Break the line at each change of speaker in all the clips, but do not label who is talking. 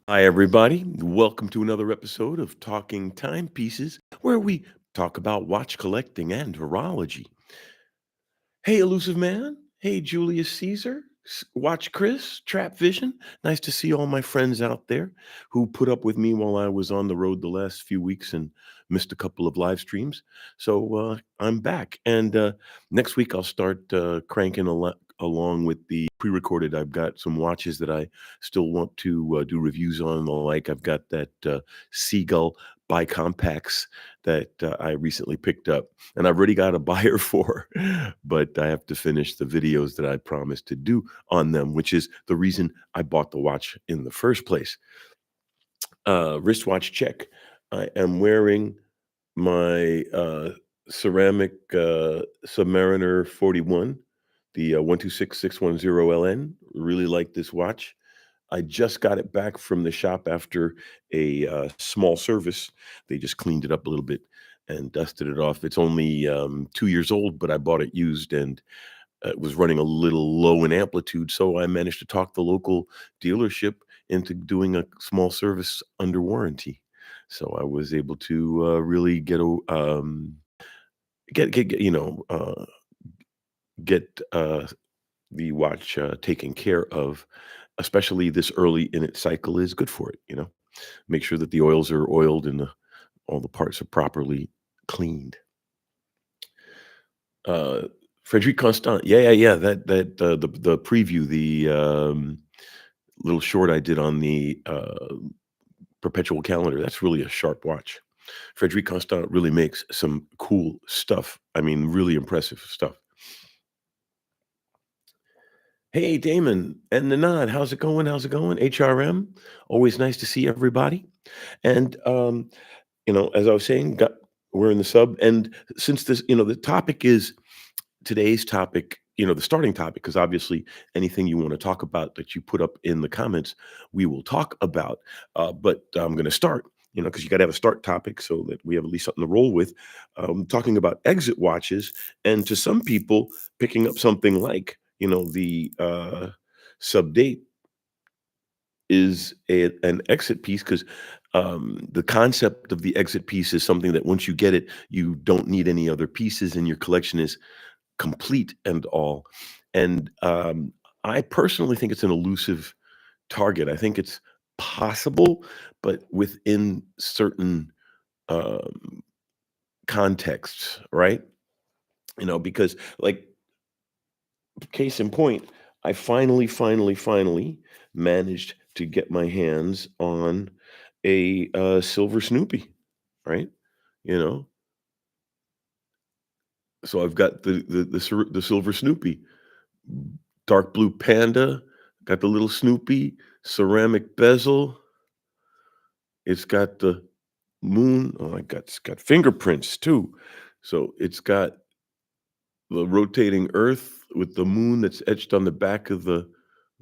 Hi, everybody. Welcome to another episode of Talking Timepieces, where we talk about watch collecting and horology. Hey, Elusive Man. Hey, Julius Caesar. Watch Chris, Trap Vision. Nice to see all my friends out there who put up with me while I was on the road the last few weeks and missed a couple of live streams. So I'm back. And next week I'll start cranking along with the pre recorded. I've got some watches that I still want to do reviews on and the like. I've got that Seagull Bicompax that I recently picked up and I've already got a buyer for, but I have to finish the videos that I promised to do on them, which is the reason I bought the watch in the first place. Wristwatch check. I am wearing my ceramic Submariner 41, the 126610LN. Really like this watch. I just got it back from the shop after a small service. They just cleaned it up a little bit and dusted it off. It's only 2 years old, but I bought it used and it was running a little low in amplitude. So I managed to talk the local dealership into doing a small service under warranty. So I was able to really get get the watch taken care of, especially this early in its cycle is good for it. Make sure that the oils are oiled and all the parts are properly cleaned. Uh, Frederic Constant, yeah. The preview, the little short I did on the perpetual calendar. That's really a sharp watch. Frederic Constant really makes some cool stuff. I mean, really impressive stuff. Hey, Damon and Nanad, how's it going? How's it going? HRM, always nice to see everybody. And as I was saying, we're in the sub, and since this, the topic is today's topic, the starting topic, because obviously anything you want to talk about that you put up in the comments, we will talk about. But I'm going to start, because you got to have a start topic so that we have at least something to roll with. Talking about exit watches, and to some people, picking up something like, the sub date is an exit piece because the concept of the exit piece is something that once you get it, you don't need any other pieces, and your collection is complete and all. And I personally think it's an elusive target. I think it's possible, but within certain um, contexts, right? Because like case in point, I finally managed to get my hands on a silver Snoopy, right? You know, so I've got the silver Snoopy, dark blue panda, got the little Snoopy, ceramic bezel. It's got the moon. Oh my God, it's got fingerprints too. So it's got the rotating Earth with the moon that's etched on the back of the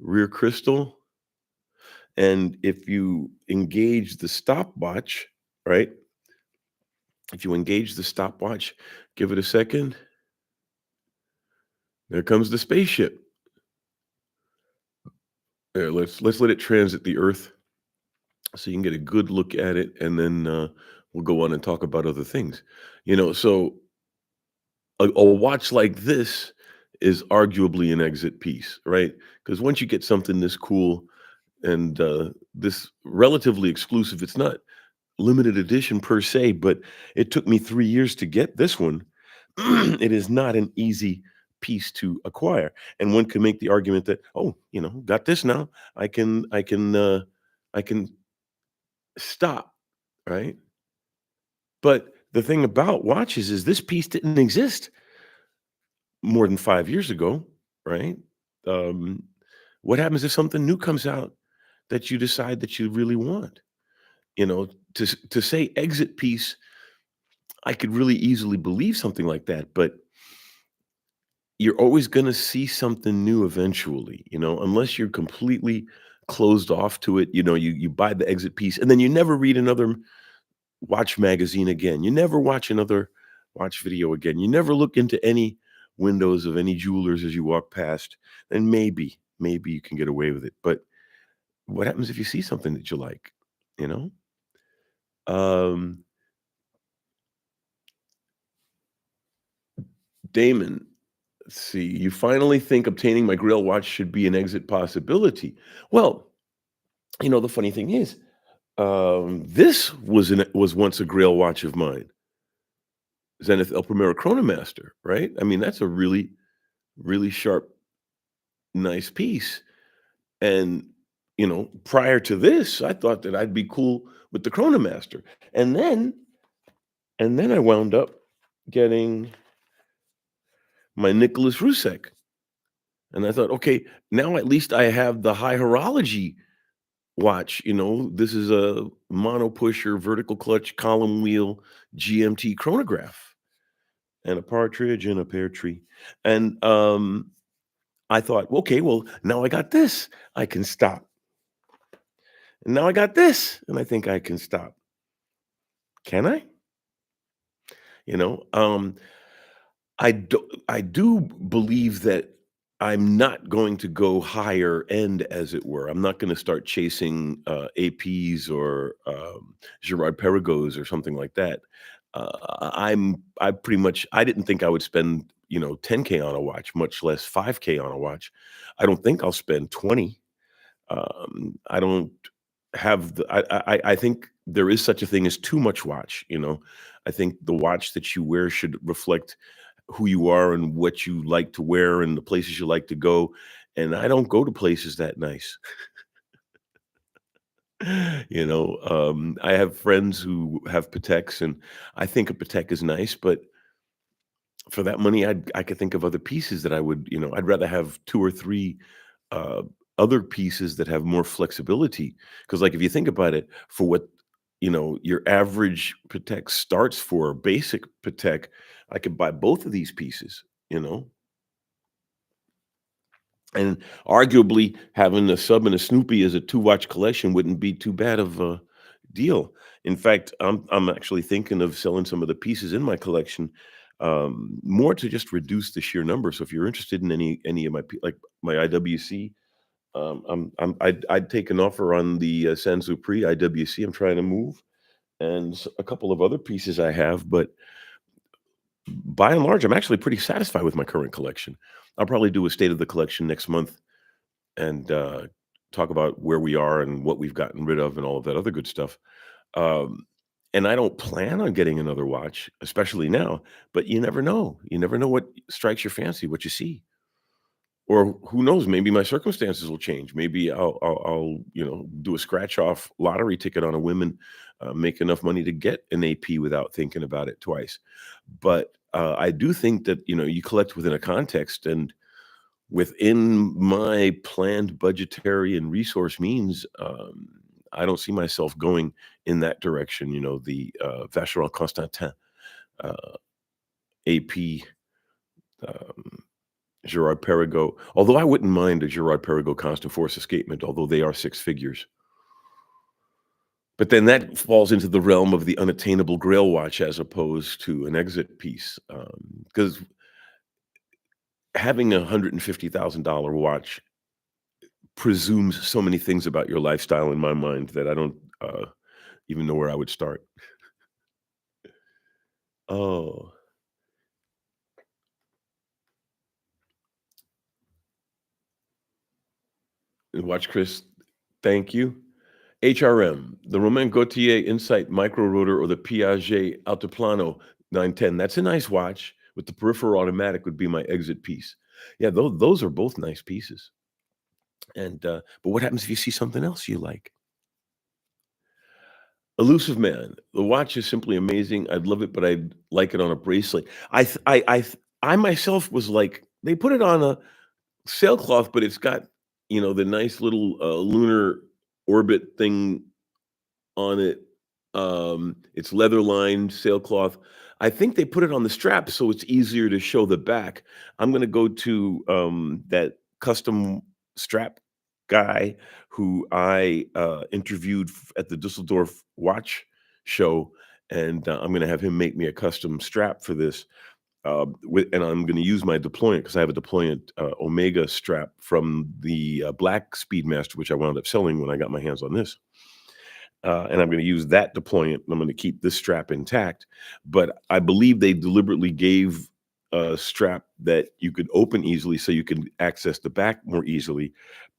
rear crystal. And if you engage the stopwatch, right? If you engage the stopwatch, give it a second. There comes the spaceship. There, let's let it transit the Earth so you can get a good look at it, and then we'll go on and talk about other things. So a watch like this is arguably an exit piece, right? Because once you get something this cool and this relatively exclusive, it's not limited edition per se, but it took me 3 years to get this one. It is not an easy piece to acquire, and one can make the argument that, oh, got this now. I can stop, right? But the thing about watches is this piece didn't exist more than 5 years ago, right? Um, what happens if something new comes out that you decide that you really want? You know, to say exit piece, I could really easily believe something like that, but you're always gonna see something new eventually, unless you're completely closed off to it. You buy the exit piece and then you never read another watch magazine again. You never watch another watch video again. You never look into any windows of any jewelers as you walk past. And maybe you can get away with it. But what happens if you see something that you like, you know? Um, Damon, let's see. You finally think obtaining my Grail watch should be an exit possibility. Well, the funny thing is, this was once a Grail watch of mine, Zenith El Primero Chronomaster, right? I mean, that's a really, really sharp, nice piece. And prior to this, I thought that I'd be cool with the Chronomaster, and then I wound up getting my Nicholas Rusek, and I thought, okay, now at least I have the high horology watch. This is a mono pusher, vertical clutch, column wheel, GMT chronograph, and a partridge in a pear tree. And I thought, okay, well, now I got this, I can stop. And now I got this, and I think I can stop. Can I? You know, um, I do believe that I'm not going to go higher end, as it were. I'm not gonna start chasing, APs or, Girard Perregaux or something like that. I didn't think I would spend, 10K on a watch, much less 5K on a watch. I don't think I'll spend 20. I don't have the I think there is such a thing as too much watch. I think the watch that you wear should reflect who you are and what you like to wear and the places you like to go, and I don't go to places that nice. I have friends who have Pateks, and I think a Patek is nice, but for that money, I could think of other pieces that I'd rather have 2 or 3, uh, other pieces that have more flexibility. Because, like, if you think about it, for what, your average Patek starts for, basic Patek, I could buy both of these pieces, you know? And arguably, having a Sub and a Snoopy as a two-watch collection wouldn't be too bad of a deal. In fact, I'm actually thinking of selling some of the pieces in my collection, more to just reduce the sheer number. So if you're interested in any of like my IWC, I'd take an offer on the Saint-Supri IWC. I'm trying to move, and a couple of other pieces I have, but by and large, I'm actually pretty satisfied with my current collection. I'll probably do a state of the collection next month and talk about where we are and what we've gotten rid of and all of that other good stuff. Um, and I don't plan on getting another watch, especially now. But you never know. You never know what strikes your fancy, what you see, or who knows? Maybe my circumstances will change. Maybe I'll do a scratch off lottery ticket on a whim and make enough money to get an AP without thinking about it twice. But I do think that you collect within a context, and within my planned budgetary and resource means, I don't see myself going in that direction. The Vacheron Constantin AP, um, Girard Perregaux. Although I wouldn't mind a Girard Perregaux Constant Force escapement, although they are six figures. But then that falls into the realm of the unattainable Grail watch as opposed to an exit piece. Because having $150,000 watch presumes so many things about your lifestyle in my mind that I don't even know where I would start. Oh, and watch Chris. Thank you. HRM, the Romain Gaultier Insight Micro Rotor or the Piaget Altiplano 910. That's a nice watch. With the peripheral automatic would be my exit piece. Yeah, those are both nice pieces. And but what happens if you see something else you like? Elusive Man. The watch is simply amazing. I'd love it, but I'd like it on a bracelet. I myself was like, they put it on a sailcloth, but it's got, the nice little lunar orbit thing on it. It's leather lined sailcloth. I think they put it on the strap so it's easier to show the back. I'm gonna go to that custom strap guy who I interviewed at the Dusseldorf watch show, and I'm gonna have him make me a custom strap for this. and I'm going to use my deployant because I have a deployant Omega strap from the Black Speedmaster, which I wound up selling when I got my hands on this. And I'm going to use that deployant. I'm going to keep this strap intact, but I believe they deliberately gave a strap that you could open easily so you can access the back more easily.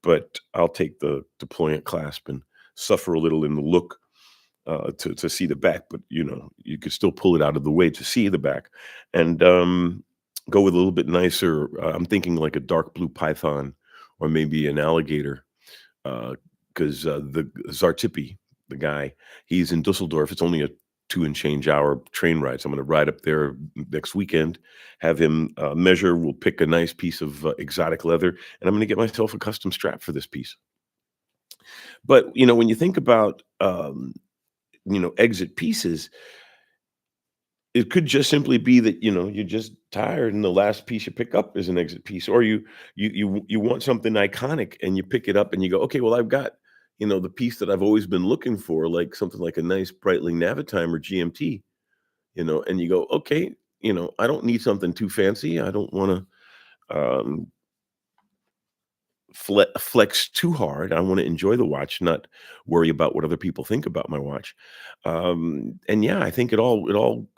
But I'll take the deployant clasp and suffer a little in the look to see the back, but you could still pull it out of the way to see the back, and go with a little bit nicer. I'm thinking like a dark blue python, or maybe an alligator, because the Zartipi, the guy, he's in Dusseldorf. It's only a 2 and change hour train ride, so I'm going to ride up there next weekend, have him measure. We'll pick a nice piece of exotic leather, and I'm going to get myself a custom strap for this piece. But when you think about exit pieces, it could just simply be that, you're just tired and the last piece you pick up is an exit piece, or you want something iconic and you pick it up and you go, okay, well, I've got, the piece that I've always been looking for, like something like a nice Breitling Navitime or GMT, and you go, okay, I don't need something too fancy. I don't want to flex too hard. I want to enjoy the watch, not worry about what other people think about my watch. And yeah, I think it all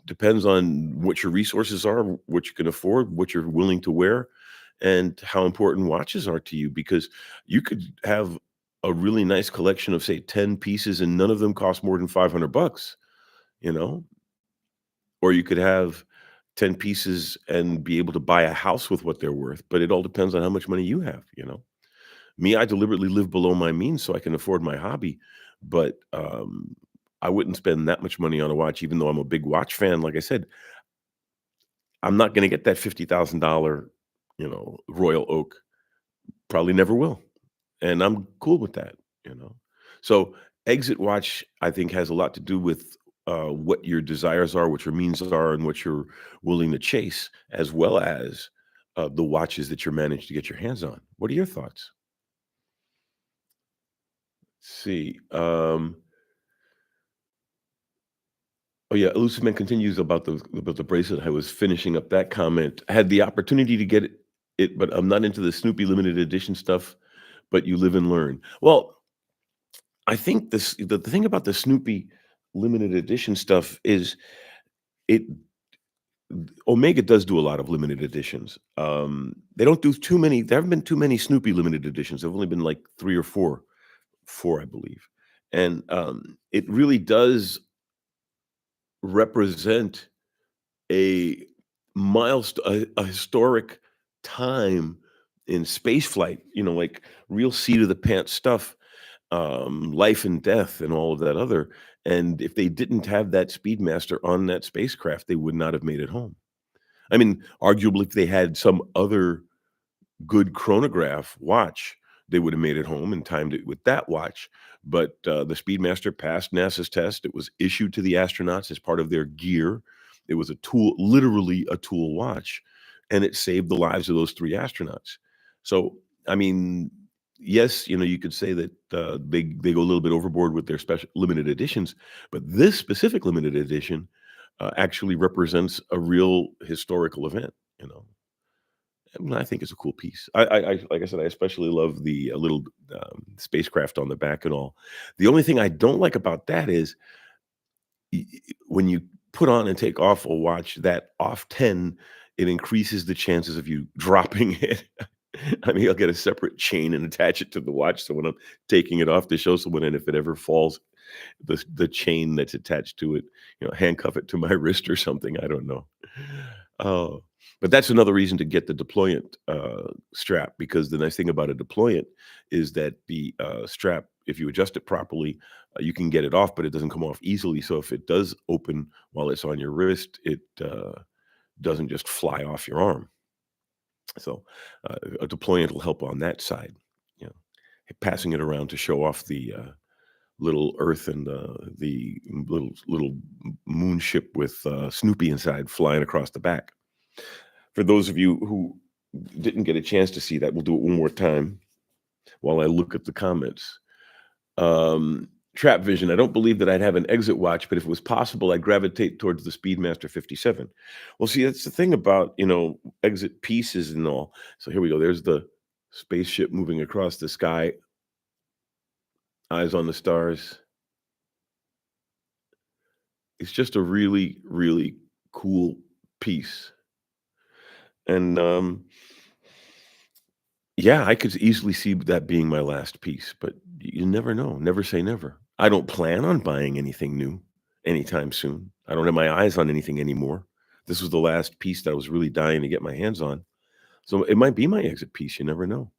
depends on what your resources are, what you can afford, what you're willing to wear, and how important watches are to you. Because you could have a really nice collection of, say, 10 pieces, and none of them cost more than $500, you know, or you could have 10 pieces and be able to buy a house with what they're worth. But it all depends on how much money you have. Me, I deliberately live below my means so I can afford my hobby, but, I wouldn't spend that much money on a watch even though I'm a big watch fan. Like I said, I'm not gonna get that $50,000, Royal Oak. Probably never will, and I'm cool with that, you know? So, exit watch, I think, has a lot to do with, what your desires are, what your means are, and what you're willing to chase, as well as, the watches that you're managed to get your hands on. What are your thoughts? See, oh yeah, Elusive Man continues about the bracelet. I was finishing up that comment. I had the opportunity to get it, but I'm not into the Snoopy limited edition stuff. But you live and learn. Well, I think the thing about the Snoopy limited edition stuff is it Omega does do a lot of limited editions. They don't do too many. There haven't been too many Snoopy limited editions. There've only been like three or four, I believe, and it really does represent a a historic time in space flight, like real seat of the pants stuff, life and death and all of that other. And if they didn't have that Speedmaster on that spacecraft, they would not have made it home. I mean, arguably, if they had some other good chronograph watch, they would have made it home and timed it with that watch. But the Speedmaster passed NASA's test. It was issued to the astronauts as part of their gear. It was a tool, literally a tool watch, and it saved the lives of those three astronauts. So, I mean, yes, you could say that they go a little bit overboard with their special limited editions, but this specific limited edition actually represents a real historical event. You know, and I think it's a cool piece. Like I said, I especially love the little spacecraft on the back and all. The only thing I don't like about that is when you put on and take off a watch that off 10, it increases the chances of you dropping it. I mean, I'll get a separate chain and attach it to the watch. So when I'm taking it off to show someone, and if it ever falls, the chain that's attached to it, handcuff it to my wrist or something. I don't know. Oh, but that's another reason to get the deployant strap, because the nice thing about a deployant is that the strap, if you adjust it properly, you can get it off, but it doesn't come off easily. So if it does open while it's on your wrist, it doesn't just fly off your arm. So a deployant will help on that side. You know, passing it around to show off the little Earth and the little moon ship with Snoopy inside flying across the back. For those of you who didn't get a chance to see that, we'll do it one more time while I look at the comments. Um, Trap vision. I don't believe that I'd have an exit watch, but if it was possible, I'd gravitate towards the Speedmaster 57. Well, see, that's the thing about, exit pieces and all. So here we go. There's the spaceship moving across the sky, eyes on the stars. It's just a really, really cool piece. And yeah, I could easily see that being my last piece, but you never know. Never say never. I don't plan on buying anything new anytime soon. I don't have my eyes on anything anymore. This was the last piece that I was really dying to get my hands on. So it might be my exit piece. You never know.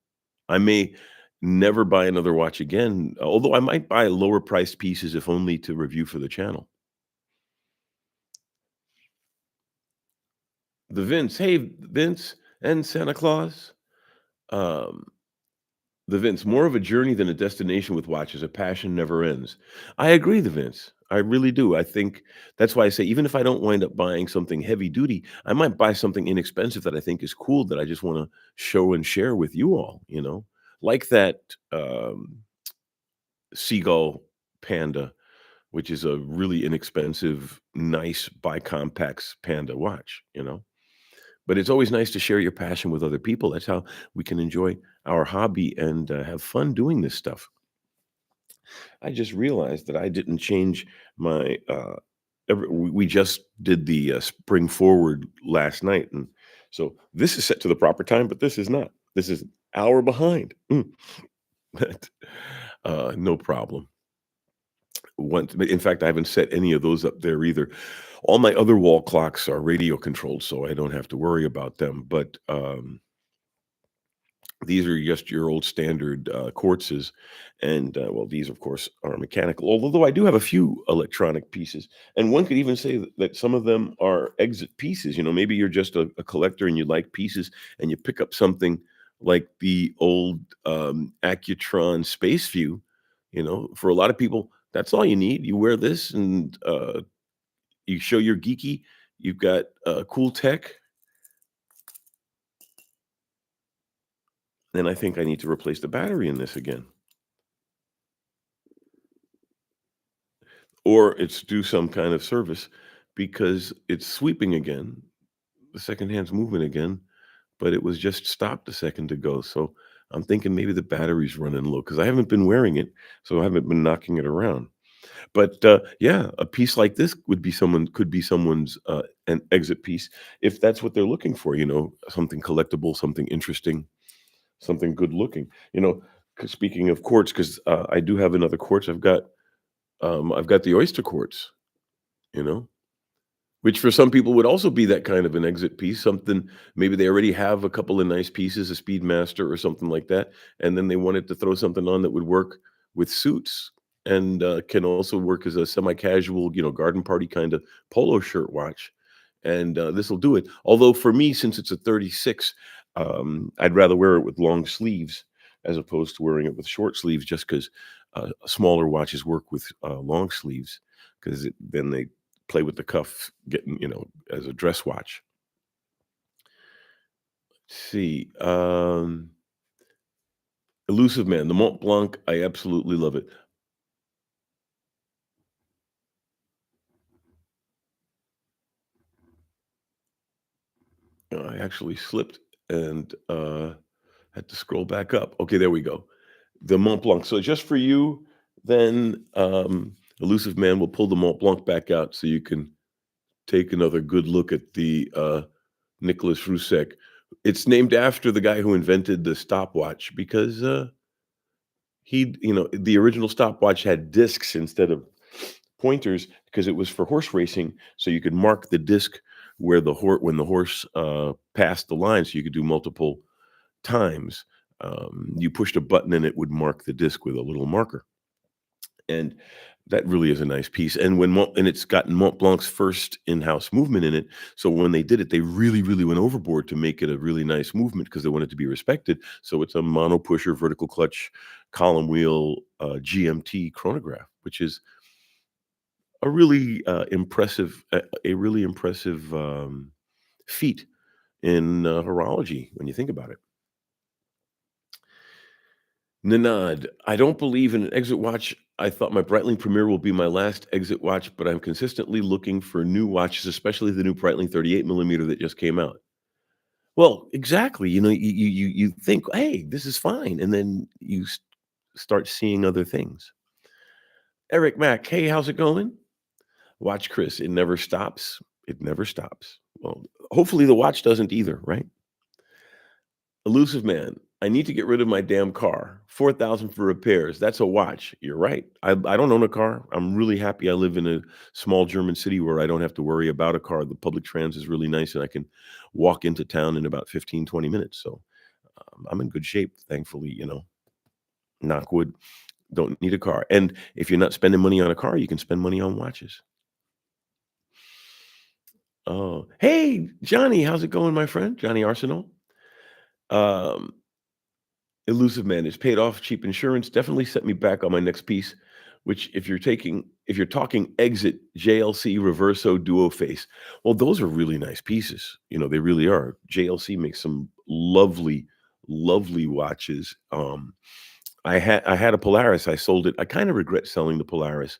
I may never buy another watch again, although I might buy lower priced pieces if only to review for the channel. The Vince, hey Vince and Santa Claus. Um, The Vince, more of a journey than a destination with watches. A passion never ends. I agree, the Vince. I really do. I think that's why I say even if I don't wind up buying something heavy duty, I might buy something inexpensive that I think is cool that I just want to show and share with you all. Like that Seagull Panda, which is a really inexpensive, nice bicompax panda watch. But it's always nice to share your passion with other people. That's how we can enjoy our hobby and have fun doing this stuff. I just realized that I didn't change my. We just did the spring forward last night, and so this is set to the proper time, but this is not. This is an hour behind. But, no problem. In fact, I haven't set any of those up there either. All my other wall clocks are radio controlled, so I don't have to worry about them. But these are just your old standard, quartzes, and, well, these, of course, are mechanical, although I do have a few electronic pieces, and one could even say that some of them are exit pieces. Maybe you're just a collector and you like pieces, and you pick up something like the old, Accutron Space View. For a lot of people, that's all you need. You wear this and, you show you're geeky, you've got, cool tech, and I think I need to replace the battery in this again. Or it's due some kind of service because it's sweeping again, the second hand's moving again, but it was just stopped a second ago. So I'm thinking maybe the battery's running low because I haven't been wearing it, so I haven't been knocking it around. But yeah, a piece like this could be someone's an exit piece if that's what they're looking for. Something collectible, something interesting, something good looking. 'Cause speaking of quartz, because I do have another quartz. I've got the oyster quartz. You know, which for some people would also be that kind of an exit piece, something maybe they already have a couple of nice pieces, a Speedmaster or something like that, and then they wanted to throw something on that would work with suits and, can also work as a semi-casual, garden party kinda polo shirt watch, and, this'll do it. Although for me, since it's a 36, I'd rather wear it with long sleeves as opposed to wearing it with short sleeves just 'cause, smaller watches work with, long sleeves 'cause then they play with the cuff getting, as a dress watch. Let's see, Elusive Man, the Mont Blanc, I absolutely love it. I actually slipped and, had to scroll back up. Okay, there we go. The Mont Blanc. So just for you, then, Elusive Man will pull the Mont Blanc back out so you can take another good look at the, Nicholas Roussek. It's named after the guy who invented the stopwatch because, the original stopwatch had discs instead of pointers because it was for horse racing, so you could mark the disc where when the horse, passed the line, so you could do multiple times. You pushed a button and it would mark the disc with a little marker, and that really is a nice piece. And it's got Mont Blanc's first in-house movement in it, so when they did it, they really, really went overboard to make it a really nice movement because they want it to be respected. So it's a mono pusher, vertical clutch, column wheel, GMT chronograph, which is a really impressive feat in horology when you think about it. Nanad, I don't believe in an exit watch. I thought my Breitling Premier will be my last exit watch, but I'm consistently looking for new watches, especially the new Breitling 38 millimeter that just came out. Well, exactly. You think, hey, this is fine, and then start seeing other things. Eric Mack, hey, how's it going? Watch Chris. It never stops. It never stops. Well, hopefully the watch doesn't either, right? Elusive man, I need to get rid of my damn car. 4,000 for repairs. That's a watch. You're right. I don't own a car. I'm really happy I live in a small German city where I don't have to worry about a car. The public transit is really nice and I can walk into town in about 15, 20 minutes. So I'm in good shape, thankfully, knock wood, don't need a car. And if you're not spending money on a car, you can spend money on watches. Oh, hey, Johnny, how's it going, my friend? Johnny Arsenal. Um, Elusive man, it's paid off cheap insurance. Definitely set me back on my next piece, which if you're talking exit JLC Reverso Duo Face, well, those are really nice pieces. They really are. JLC makes some lovely, lovely watches. I had a Polaris. I sold it. I kind of regret selling the Polaris,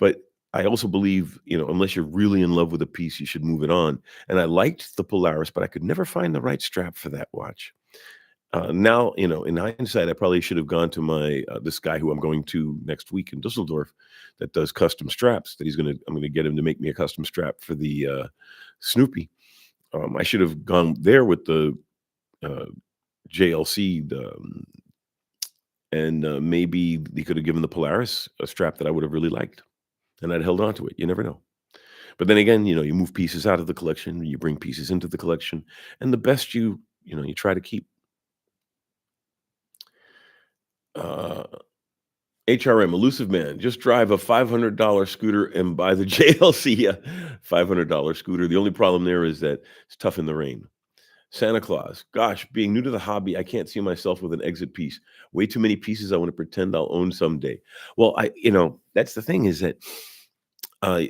but I also believe, unless you're really in love with a piece, you should move it on. And I liked the Polaris, but I could never find the right strap for that watch. Now, in hindsight, I probably should have gone to my this guy who I'm going to next week in Dusseldorf that does custom straps. I'm gonna get him to make me a custom strap for the Snoopy. I should have gone there with the uh, JLC, and maybe he could have given the Polaris a strap that I would have really liked, and I'd held on to it. You never know. But then again, you move pieces out of the collection, you bring pieces into the collection, and the best you try to keep. Uh, HRM, Elusive Man, just drive a $500 scooter and buy the JLC. Yeah, $500 scooter. The only problem there is that it's tough in the rain. Santa Claus, gosh, being new to the hobby, I can't see myself with an exit piece. Way too many pieces I want to pretend I'll own someday. Well, that's the thing is that uh,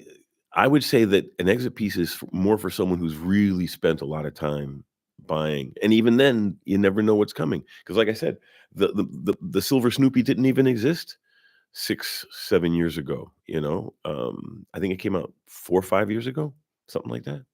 I would say that an exit piece is more for someone who's really spent a lot of time buying, and even then, you never know what's coming. Because, like I said, the silver Snoopy didn't even exist 6, 7 years ago, I think it came out 4 or 5 years ago, something like that.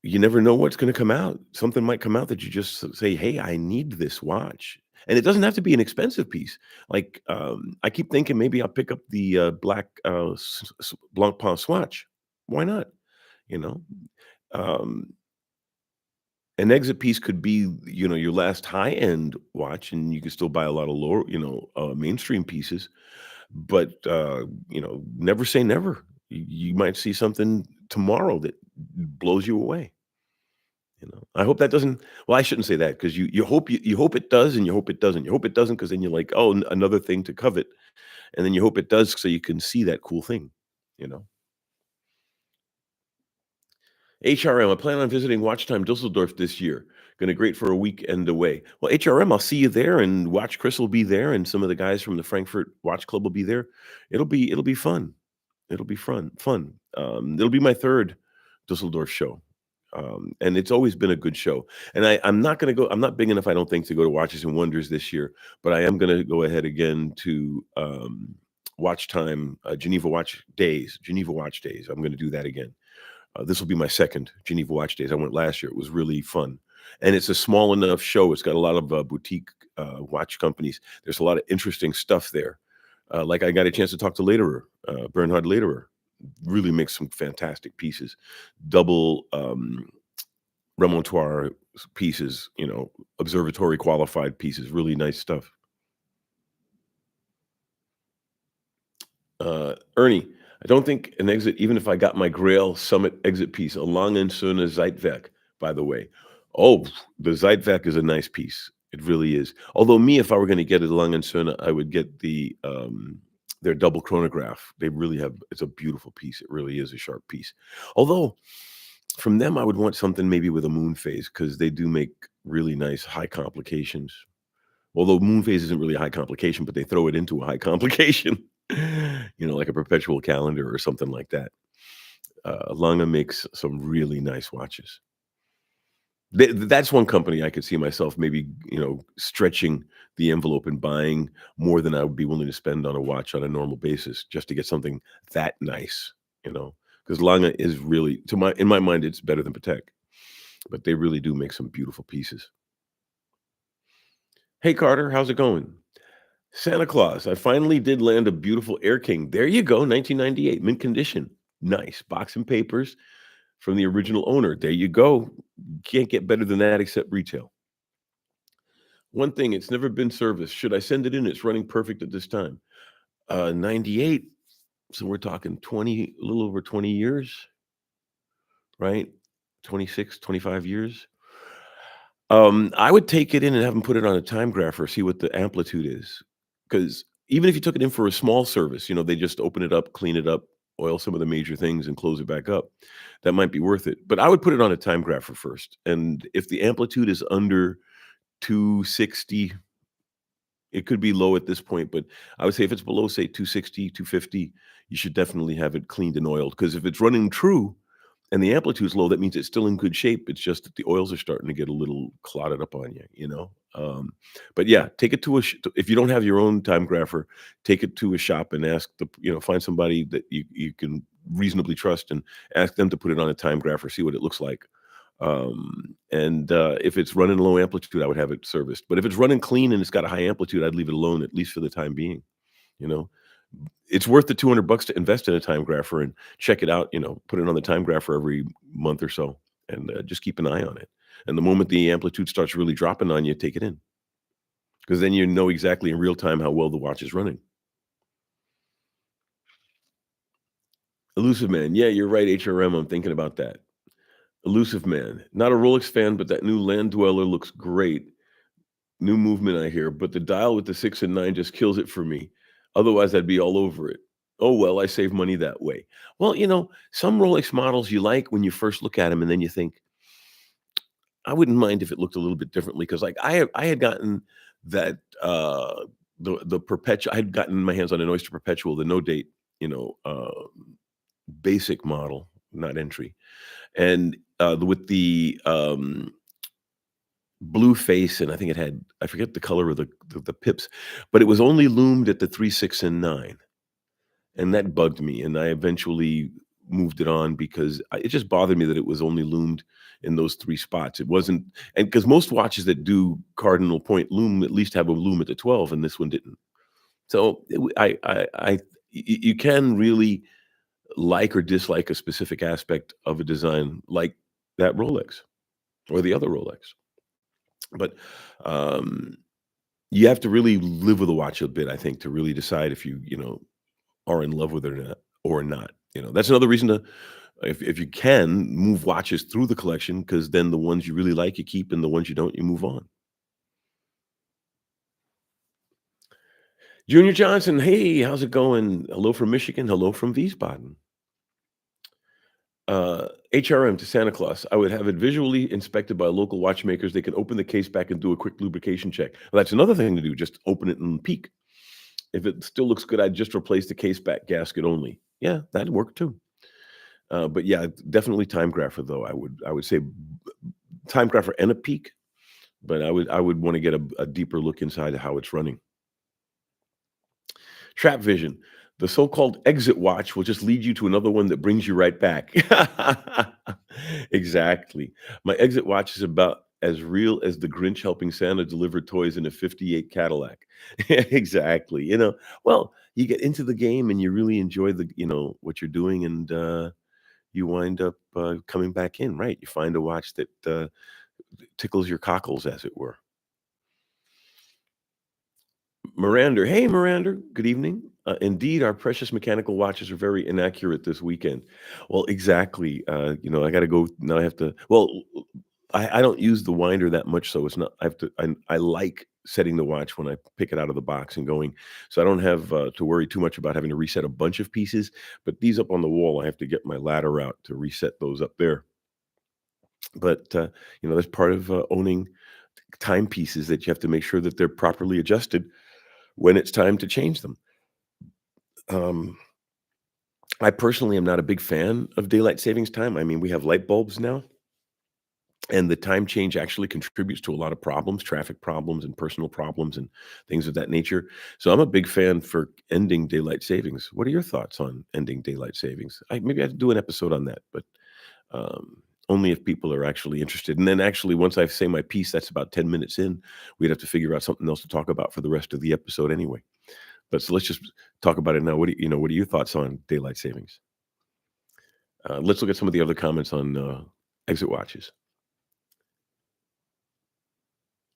You never know what's gonna come out. Something might come out that you just say, "Hey, I need this watch." And it doesn't have to be an expensive piece. Like, I keep thinking maybe I'll pick up the, black, Blancpain swatch. Why not? You know? Um, an exit piece could be, your last high-end watch, and you can still buy a lot of lower, mainstream pieces. But, never say never. You might see something tomorrow that blows you away, I hope that doesn't well, I shouldn't say that because you hope it does and you hope it doesn't. You hope it doesn't because then you're like, "Oh, another thing to covet," and then you hope it does so you can see that cool thing, you know? HRM, I plan on visiting Watchtime Dusseldorf this year. Gonna great for a weekend away. Well, HRM, I'll see you there, and Watch Chris will be there, and some of the guys from the Frankfurt Watch Club will be there. It'll be fun. It'll be fun. It'll be my 3rd Dusseldorf show, and it's always been a good show. And I'm not gonna go I'm not big enough, I don't think, to go to Watches and Wonders this year, but I am gonna go ahead again to, Watch Time, Geneva Watch Days. I'm gonna do that again. This will be my 2nd Geneva Watch Days. I went last year. It was really fun, and it's a small enough show. It's got a lot of boutique watch companies. There's a lot of interesting stuff there. Like I got a chance to talk to Lederer, Bernhard Lederer. Really makes some fantastic pieces. Double remontoire pieces. Observatory qualified pieces. Really nice stuff. Ernie, I don't think an exit, even if I got my Grail Summit exit piece, a Langenschöne Zeitwerk, by the way. Oh, the Zeitwerk is a nice piece. It really is. Although me, if I were going to get a Langenschöne, I would get their double chronograph. They really have, it's a beautiful piece. It really is a sharp piece. Although from them, I would want something maybe with a moon phase because they do make really nice high complications. Although moon phase isn't really a high complication, but they throw it into a high complication, like a perpetual calendar or something like that. Lange makes some really nice watches. That's one company I could see myself maybe, stretching the envelope and buying more than I would be willing to spend on a watch on a normal basis just to get something that nice, you know? Because Lange is really in my mind, it's better than Patek, but they really do make some beautiful pieces. "Hey, Carter, how's it going? Santa Claus, I finally did land a beautiful Air King." There you go, 1998, mint condition. Nice. Box and papers from the original owner. There you go. Can't get better than that except retail. One thing, it's never been serviced. Should I send it in? It's running perfect at this time. 98, so we're talking 20, a little over 20 years, right? 26, 25 years. I would take it in and have them put it on a time grapher, see what the amplitude is. Because even if you took it in for a small service, they just open it up, clean it up, oil some of the major things, and close it back up. That might be worth it. But I would put it on a time grapher first. And if the amplitude is under 260, it could be low at this point, but I would say if it's below, say, 260, 250, you should definitely have it cleaned and oiled. Because if it's running true and the amplitude's low, that means it's still in good shape. It's just that the oils are starting to get a little clotted up on you. But yeah, take it to if you don't have your own time grapher, take it to a shop and ask find somebody that you can reasonably trust and ask them to put it on a time grapher, see what it looks like. And if it's running low amplitude, I would have it serviced. But if it's running clean and it's got a high amplitude, I'd leave it alone, at least for the time being. You know, it's worth the $200 to invest in a time grapher and check it out. Put it on the time grapher every month or so, and just keep an eye on it. And the moment the amplitude starts really dropping on you, take it in, because then you know exactly in real time how well the watch is running. Elusive Man, yeah, you're right. HRM, I'm thinking about that. Elusive Man, not a Rolex fan, but that new Land Dweller looks great. New movement, I hear, but the dial with the 6 and 9 just kills it for me. Otherwise, I'd be all over it. Oh, well, I save money that way. Well, some Rolex models you like when you first look at them, and then you think, "I wouldn't mind if it looked a little bit differently." Because, like, I had gotten that, the perpetual. I had gotten my hands on an Oyster Perpetual, the no date, basic model, not entry, and, with the, blue face, and I think it had, I forget the color of the pips, but it was only loomed at the 3, 6, and 9, and that bugged me, and I eventually moved it on because it just bothered me that it was only loomed in those 3 spots. It wasn't, and because most watches that do cardinal point loom at least have a loom at the 12, and this one didn't. So, you can really like or dislike a specific aspect of a design like that Rolex or the other Rolex. But, um, you have to really live with a watch a bit, I think, to really decide if are in love with it or not. That's another reason to, if you can, move watches through the collection, because then the ones you really like, you keep, and the ones you don't, you move on. Junior Johnson, hey, how's it going? Hello from Michigan. Hello from Wiesbaden. HRM to Santa Claus. I would have it visually inspected by local watchmakers. They can open the case back and do a quick lubrication check. Well, that's another thing to do. Just open it and peek. If it still looks good, I'd just replace the case back gasket only. Yeah, that'd work too. But yeah, definitely time grapher though. I would say time grapher and a peek, but I would want to get a deeper look inside of how it's running. Trap vision. The so-called exit watch will just lead you to another one that brings you right back. Exactly. My exit watch is about as real as the Grinch helping Santa deliver toys in a '58 Cadillac. Exactly. Well, you get into the game and you really enjoy what you're doing, and you wind up coming back in, right? You find a watch that tickles your cockles, as it were. Miranda, hey Miranda, good evening. Indeed, our precious mechanical watches are very inaccurate this weekend. Well, exactly. I got to go now. I have to. Well, I don't use the winder that much, so it's not. I have to. I like setting the watch when I pick it out of the box and going, so I don't have to worry too much about having to reset a bunch of pieces. But these up on the wall, I have to get my ladder out to reset those up there. But that's part of owning timepieces, that you have to make sure that they're properly adjusted when it's time to change them. Um, I personally am not a big fan of daylight savings time. I mean, we have light bulbs now, and the time change actually contributes to a lot of problems, traffic problems and personal problems and things of that nature. So I'm a big fan for ending daylight savings. What are your thoughts on ending daylight savings? Maybe I have to do an episode on that, but only if people are actually interested. And then actually, once I say my piece, that's about 10 minutes in. We'd have to figure out something else to talk about for the rest of the episode anyway. But so let's just talk about it now. What are your thoughts on daylight savings? Let's look at some of the other comments on exit watches.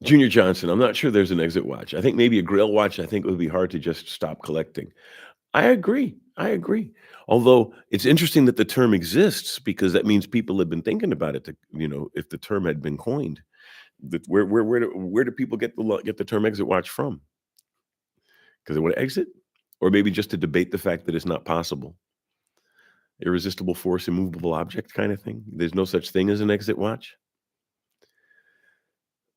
Junior Johnson, I'm not sure there's an exit watch. I think maybe a Grail watch. I think it would be hard to just stop collecting. I agree. I agree. Although it's interesting that the term exists because that means people have been thinking about it. If the term had been coined, where do people get the term exit watch from? Because they want to exit, or maybe just to debate the fact that it's not possible. Irresistible force, immovable object kind of thing. There's no such thing as an exit watch.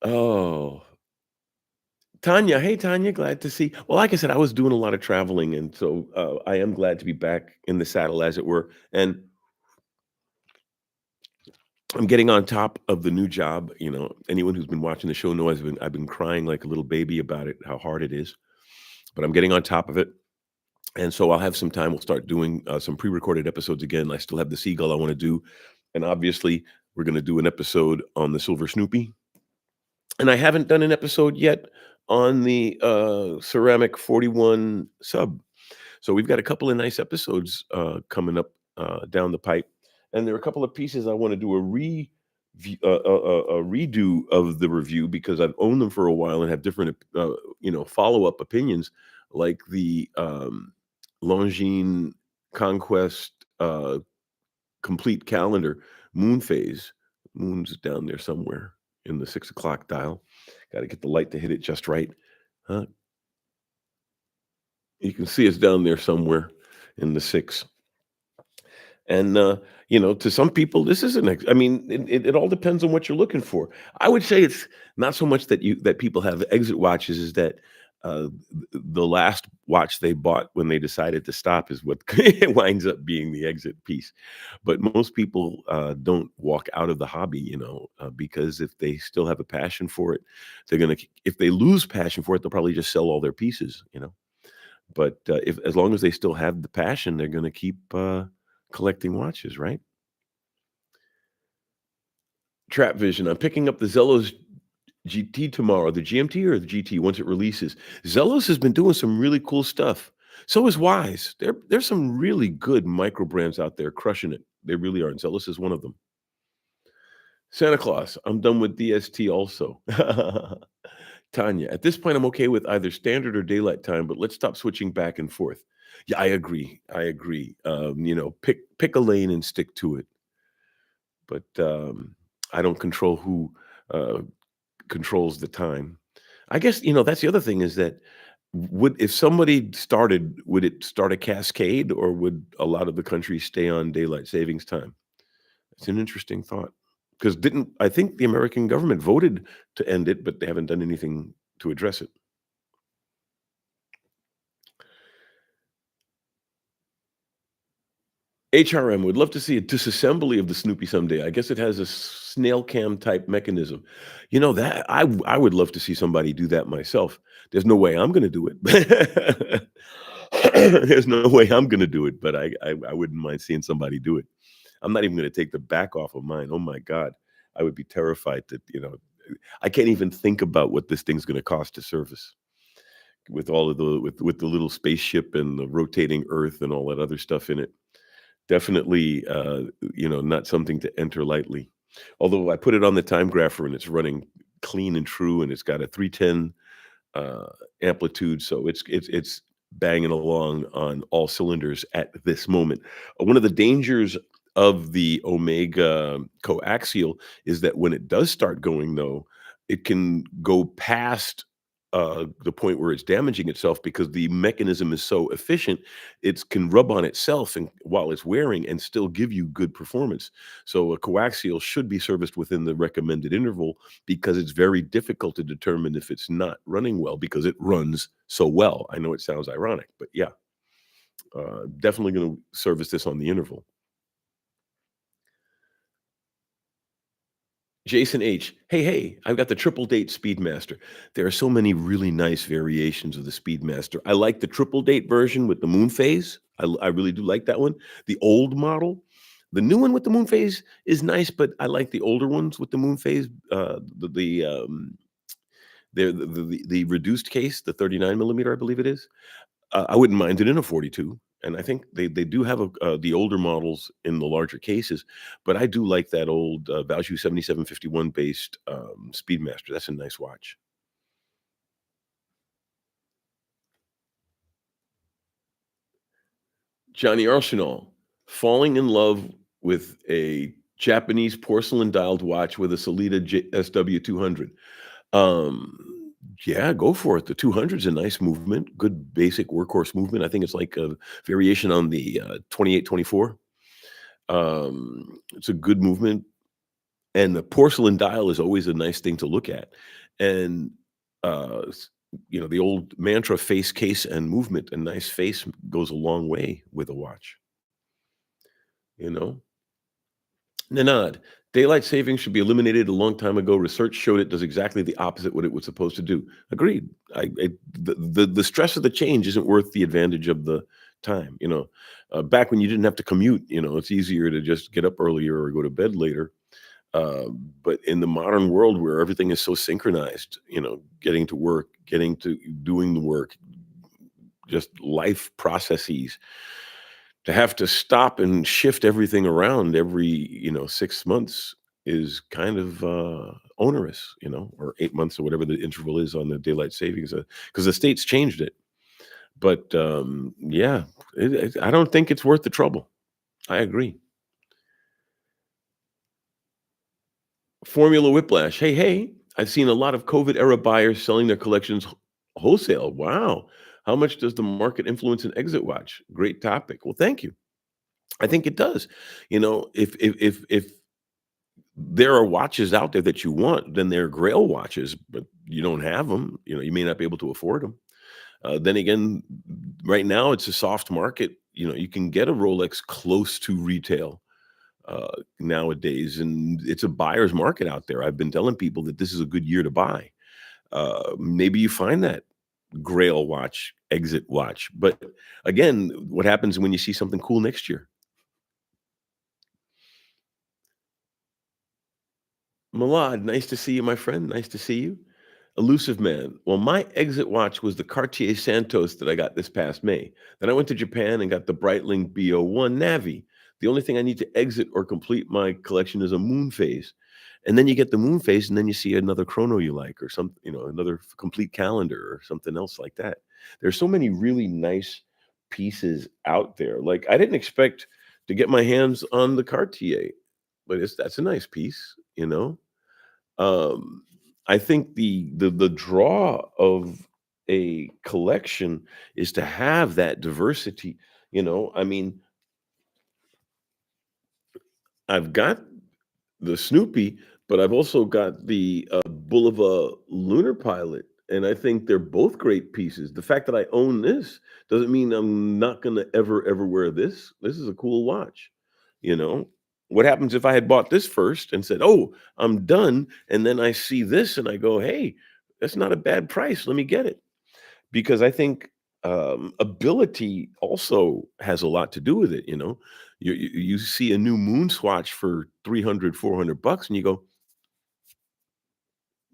Oh, Tanya. Hey, Tanya. Glad to see. Well, like I said, I was doing a lot of traveling, and so I am glad to be back in the saddle, as it were. And I'm getting on top of the new job. Anyone who's been watching the show knows I've been crying like a little baby about it, how hard it is. But I'm getting on top of it. And so I'll have some time. We'll start doing some pre-recorded episodes again. I still have the seagull I want to do, and obviously we're going to do an episode on the silver Snoopy. And I haven't done an episode yet on the ceramic 41 sub. So we've got a couple of nice episodes coming up down the pipe, and there are a couple of pieces I want to do a redo of the review because I've owned them for a while and have different follow up opinions, like the Longines Conquest complete calendar moon phase. Moon's down there somewhere in the 6 o'clock dial. Got to get the light to hit it just right. Huh? You can see it's down there somewhere in the six. And to some people, this is I mean, it all depends on what you're looking for. I would say it's not so much that people have exit watches, is that the last watch they bought when they decided to stop is what winds up being the exit piece. But most people don't walk out of the hobby, because if they still have a passion for it, if they lose passion for it, they'll probably just sell all their pieces. But if as long as they still have the passion, they're gonna keep collecting watches, right? Trap Vision, I'm picking up the Zellos GT tomorrow, the GMT or the GT once it releases. Zellos has been doing some really cool stuff. So is Wise. There's some really good micro brands out there crushing it. They really are, and Zellos is one of them. Santa Claus, I'm done with DST also. Tanya, at this point, I'm okay with either standard or daylight time, but let's stop switching back and forth. Yeah, I agree. I agree. Pick a lane and stick to it. But I don't control who uh, controls the time. I guess that's the other thing is that would if somebody started, would it start a cascade, or would a lot of the country stay on daylight savings time? It's an interesting thought because didn't I think the American government voted to end it, but they haven't done anything to address it. HRM would love to see a disassembly of the Snoopy someday. I guess it has a snail cam type mechanism. That I would love to see somebody do that myself. There's no way I'm going to do it. There's no way I'm going to do it, but I wouldn't mind seeing somebody do it. I'm not even going to take the back off of mine. Oh my God, I would be terrified that I can't even think about what this thing's going to cost to service with all of with the little spaceship and the rotating Earth and all that other stuff in it. Definitely, not something to enter lightly. Although I put it on the time grapher and it's running clean and true, and it's got a 310 uh, amplitude, so it's banging along on all cylinders at this moment. One of the dangers of the Omega coaxial is that when it does start going, though, it can go past the point where it's damaging itself because the mechanism is so efficient, it can rub on itself and while it's wearing and still give you good performance. So a coaxial should be serviced within the recommended interval because it's very difficult to determine if it's not running well because it runs so well. I know it sounds ironic, but yeah, definitely going to service this on the interval. Jason H. Hey, hey, I've got the triple date Speedmaster. There are so many really nice variations of the Speedmaster. I like the triple date version with the moon phase. I really do like that one. The old model. The new one with the moon phase is nice, but I like the older ones with the moon phase. The reduced case, the 39 millimeter, I believe it is. I wouldn't mind it in a 42, and I think they do have the older models in the larger cases, but I do like that old, Value 7751 based, Speedmaster. That's a nice watch. Johnny Arsenal, falling in love with a Japanese porcelain dialed watch with a Sellita SW200. Yeah, go for it. The 200 is a nice movement, good basic workhorse movement. I think it's like a variation on the, 2824. It's a good movement, and the porcelain dial is always a nice thing to look at. And, the old mantra, face, case, and movement. A nice face goes a long way with a watch, you know? Nanad, daylight savings should be eliminated a long time ago. Research showed it does exactly the opposite what it was supposed to do. Agreed. The stress of the change isn't worth the advantage of the time. Back when you didn't have to commute, it's easier to just get up earlier or go to bed later. But in the modern world where everything is so synchronized, getting to work, getting to doing the work, just life processes, to have to stop and shift everything around every 6 months is kind of onerous, or 8 months or whatever the interval is on the daylight savings, because the states changed it. But yeah, I don't think it's worth the trouble. I agree. Formula Whiplash. Hey, hey, I've seen a lot of COVID era buyers selling their collections wholesale. Wow. How much does the market influence an exit watch? Great topic. Well, thank you. I think it does. If there are watches out there that you want, then they're Grail watches, but you don't have them. You may not be able to afford them. Then again, right now it's a soft market. You can get a Rolex close to retail nowadays, and it's a buyer's market out there. I've been telling people that this is a good year to buy. Maybe you find that Grail watch, exit watch. But again, what happens when you see something cool next year? Malad, nice to see you, my friend. Nice to see you. Elusive man. Well, my exit watch was the Cartier Santos that I got this past May. Then I went to Japan and got the Breitling BO1 Navi. The only thing I need to exit or complete my collection is a moon phase. And then you get the moon phase, and then you see another chrono you like, or some, another complete calendar or something else like that. There's so many really nice pieces out there. Like I didn't expect to get my hands on the Cartier, but that's a nice piece, um, I think the draw of a collection is to have that diversity, I mean, I've got the Snoopy, but I've also got the, Bulova Lunar Pilot, and I think they're both great pieces. The fact that I own this doesn't mean I'm not gonna ever wear this. This is a cool watch, you know? What happens if I had bought this first and said, "Oh, I'm done," and then I see this and I go, "Hey, that's not a bad price. Let me get it." Because I think, ability also has a lot to do with it, you see a new moon swatch for 300, $400, and you go,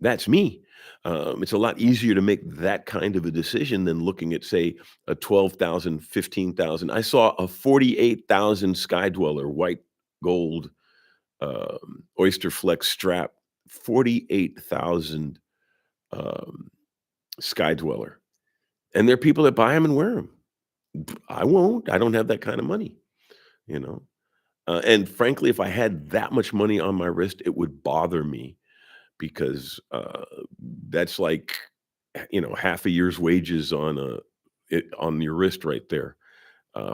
"That's me." It's a lot easier to make that kind of a decision than looking at, say, a 12,000, 15,000. I saw a 48,000 Sky Dweller, white gold, oyster flex strap, 48,000, um, Sky Dweller, and there are people that buy them and wear them. I won't. I don't have that kind of money, you know? And frankly, if I had that much money on my wrist, it would bother me because, that's like, half a year's wages on your wrist right there.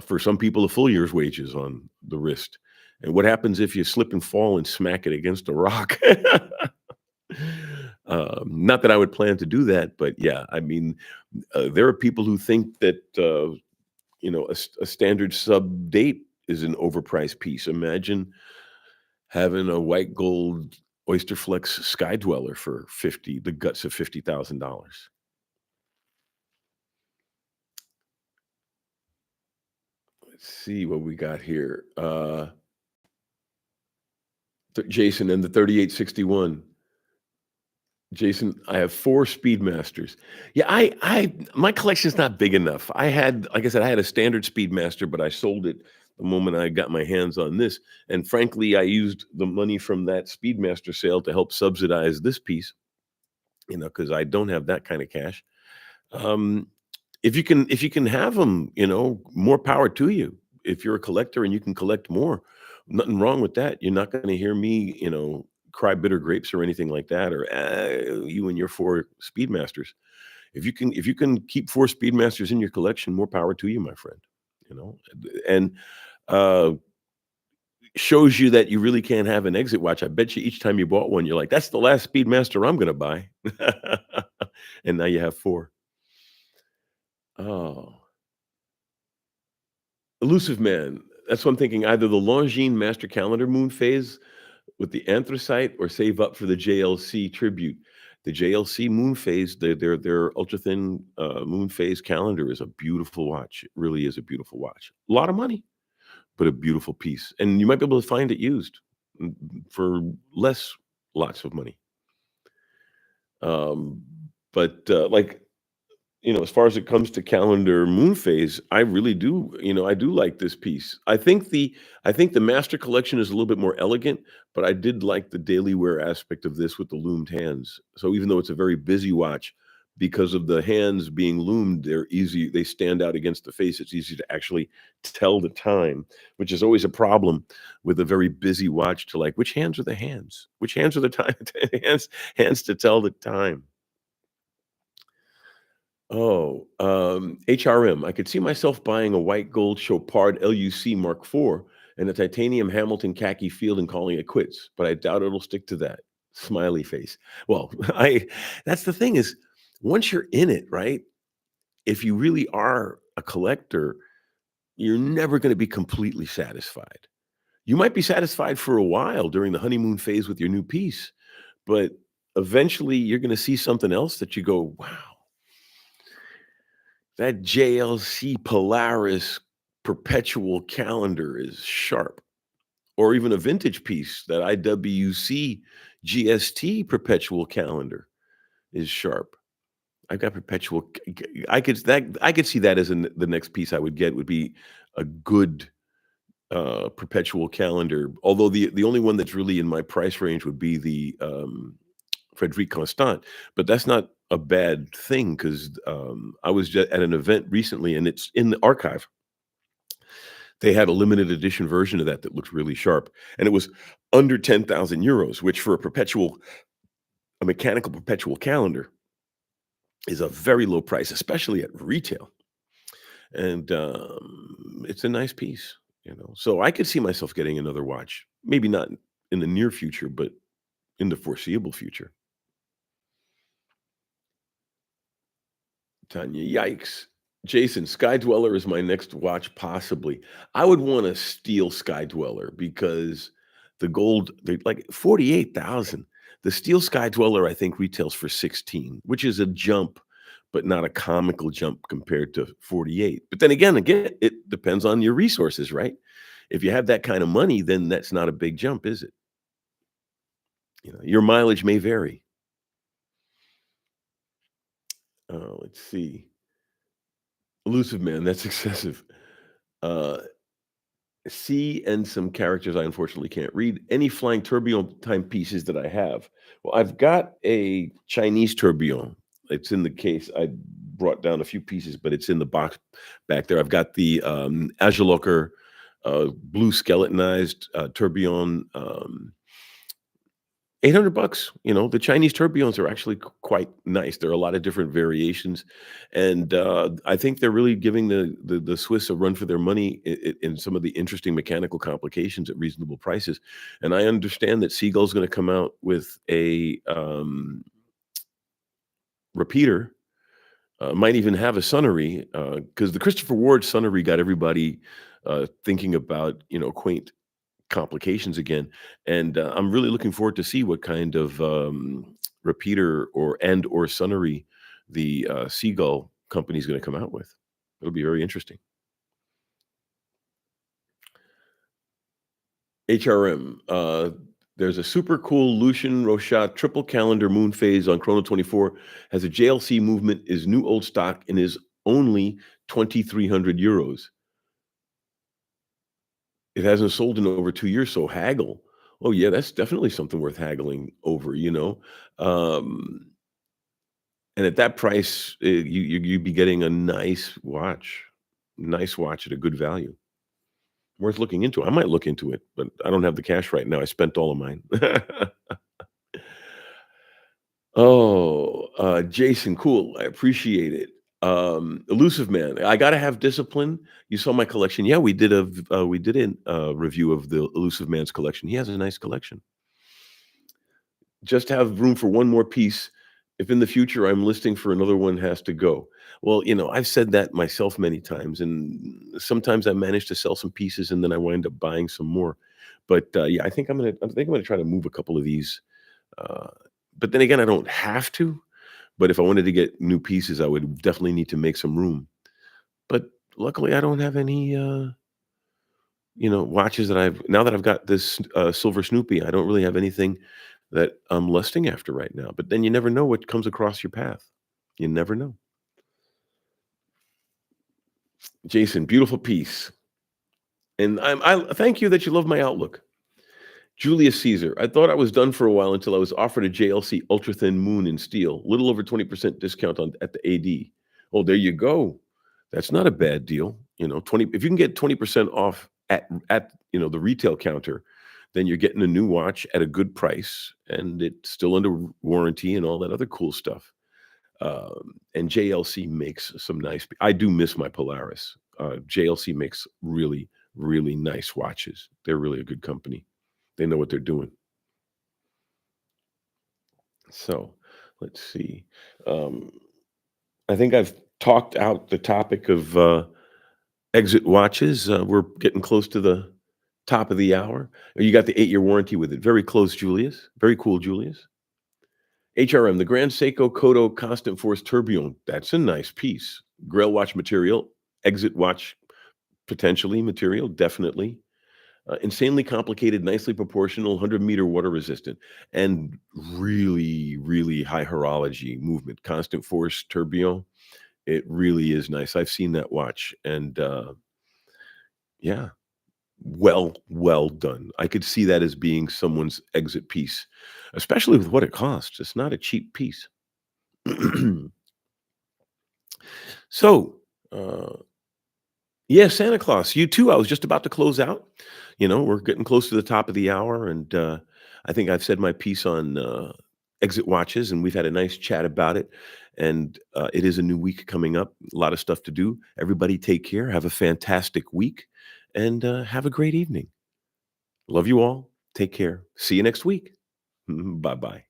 For some people, a full year's wages on the wrist. And what happens if you slip and fall and smack it against a rock? Not that I would plan to do that, but yeah, I mean, there are people who think that, a standard sub date is an overpriced piece. Imagine having a white gold Oysterflex Sky Dweller for 50, the guts of $50,000. Let's see what we got here. Jason and the 3861. Jason, I have 4 Speedmasters. Yeah, I my collection's not big enough. I had, like I said, I had a standard Speedmaster, but I sold it the moment I got my hands on this, and frankly, I used the money from that Speedmaster sale to help subsidize this piece, because I don't have that kind of cash. Um, if you can have them, more power to you. If you're a collector and you can collect more, nothing wrong with that. You're not gonna hear me, cry bitter grapes or anything like that, or you and your 4 Speedmasters. If you can keep 4 Speedmasters in your collection, more power to you, my friend. You know, and uh, shows you that you really can't have an exit watch. I bet you each time you bought one, you're like, "That's the last Speedmaster I'm gonna buy," and now you have 4. Oh. Elusive Man. That's what I'm thinking, either the Longines Master Calendar moon phase with the anthracite or save up for the JLC tribute. The JLC moon phase, their ultra thin moon phase calendar is a beautiful watch. It really is a beautiful watch. A lot of money, but a beautiful piece. And you might be able to find it used for less lots of money. Um, but like as far as it comes to calendar moon phase, I really do, I do like this piece. I think the master collection is a little bit more elegant, but I did like the daily wear aspect of this with the loomed hands. So even though it's a very busy watch, because of the hands being loomed, they stand out against the face. It's easy to actually tell the time, which is always a problem with a very busy watch to like, which hands are the hands? Which hands are the time hands to tell the time? Oh, HRM. I could see myself buying a white gold Chopard LUC Mark IV and a titanium Hamilton khaki field and calling it quits, but I doubt it'll stick to that. Smiley face. Well, I that's the thing is once you're in it, right? If you really are a collector, you're never going to be completely satisfied. You might be satisfied for a while during the honeymoon phase with your new piece, but eventually you're going to see something else that you go, wow, that JLC Polaris perpetual calendar is sharp, or even a vintage piece, that IWC GST perpetual calendar is sharp. I've got perpetual. I could see that as the next piece I would get would be a good perpetual calendar. Although the only one that's really in my price range would be the Frederic Constant, but that's not a bad thing because I was just at an event recently, and it's in the archive. They had a limited edition version of that looked really sharp, and it was under 10,000 euros, which for a mechanical perpetual calendar is a very low price, especially at retail. And it's a nice piece, So I could see myself getting another watch, maybe not in the near future, but in the foreseeable future. Tanya, yikes. Jason, Sky Dweller is my next watch, possibly. I would want a steel Sky Dweller because they're like 48,000. The steel Sky Dweller, I think, retails for 16, which is a jump, but not a comical jump compared to 48. But then again, it depends on your resources, right? If you have that kind of money, then that's not a big jump, is it? Your mileage may vary. Let's see. Elusive Man, that's excessive. Uh, C and some characters I unfortunately can't read. Any flying tourbillon timepieces that I have? Well, I've got a Chinese tourbillon. It's in the case. I brought down a few pieces, but it's in the box back there. I've got the Agilocker blue skeletonized tourbillon. 800 bucks. The Chinese tourbillons are actually quite nice. There are a lot of different variations, and I think they're really giving the Swiss a run for their money in some of the interesting mechanical complications at reasonable prices. And I understand that Seagull's going to come out with a repeater. Might even have a sonnery because the Christopher Ward sonnery got everybody thinking about quaint complications again, and, I'm really looking forward to see what kind of, repeater or sonnery the, Seagull company is gonna come out with. It'll be very interesting. HRM, there's a super cool Lucian Rochat triple calendar moon phase on Chrono 24, has a JLC movement, is new old stock, and is only 2,300 euros. It hasn't sold in over 2 years, so haggle. Oh, yeah, that's definitely something worth haggling over, you know? Um, and at that price, you'd be getting a nice watch at a good value. Worth looking into. I might look into it, but I don't have the cash right now. I spent all of mine. Oh, Jason, cool. I appreciate it. Elusive Man, I gotta have discipline. You saw my collection. Yeah, we did a review of the Elusive Man's collection. He has a nice collection. Just have room for one more piece. If in the future I'm listing for another one, has to go. Well, I've said that myself many times, and sometimes I manage to sell some pieces, and then I wind up buying some more. But yeah, I think I'm gonna try to move a couple of these. Uh, but then again, I don't have to. But if I wanted to get new pieces, I would definitely need to make some room. But luckily, I don't have any, watches that now that I've got this, silver Snoopy, I don't really have anything that I'm lusting after right now. But then you never know what comes across your path. You never know. Jason, beautiful piece. And I thank you that you love my outlook. Julius Caesar, I thought I was done for a while until I was offered a JLC ultra thin moon in steel, little over 20% discount at the AD. Oh, there you go. That's not a bad deal. 20 if you can get 20% off at the retail counter, then you're getting a new watch at a good price and it's still under warranty and all that other cool stuff. And JLC makes some nice I do miss my Polaris. JLC makes really, really nice watches. They're really a good company. They know what they're doing. So, let's see. Um, I think I've talked out the topic of, exit watches. We're getting close to the top of the hour. You got the 8-year warranty with it. Very close, Julius. Very cool, Julius. HRM, the Grand Seiko Kodo Constant Force Tourbillon. That's a nice piece. Grail watch material, exit watch potentially material, definitely. Insanely complicated, nicely proportional, 100-meter water resistant, and really, really high horology movement. Constant force tourbillon. It really is nice. I've seen that watch, and yeah, well done. I could see that as being someone's exit piece, especially with what it costs. It's not a cheap piece. So, uh, yeah, Santa Claus, you too. I was just about to close out. We're getting close to the top of the hour, and I think I've said my piece on exit watches, and we've had a nice chat about it. And it is a new week coming up. A lot of stuff to do. Everybody, take care. Have a fantastic week, and have a great evening. Love you all. Take care. See you next week. Bye bye.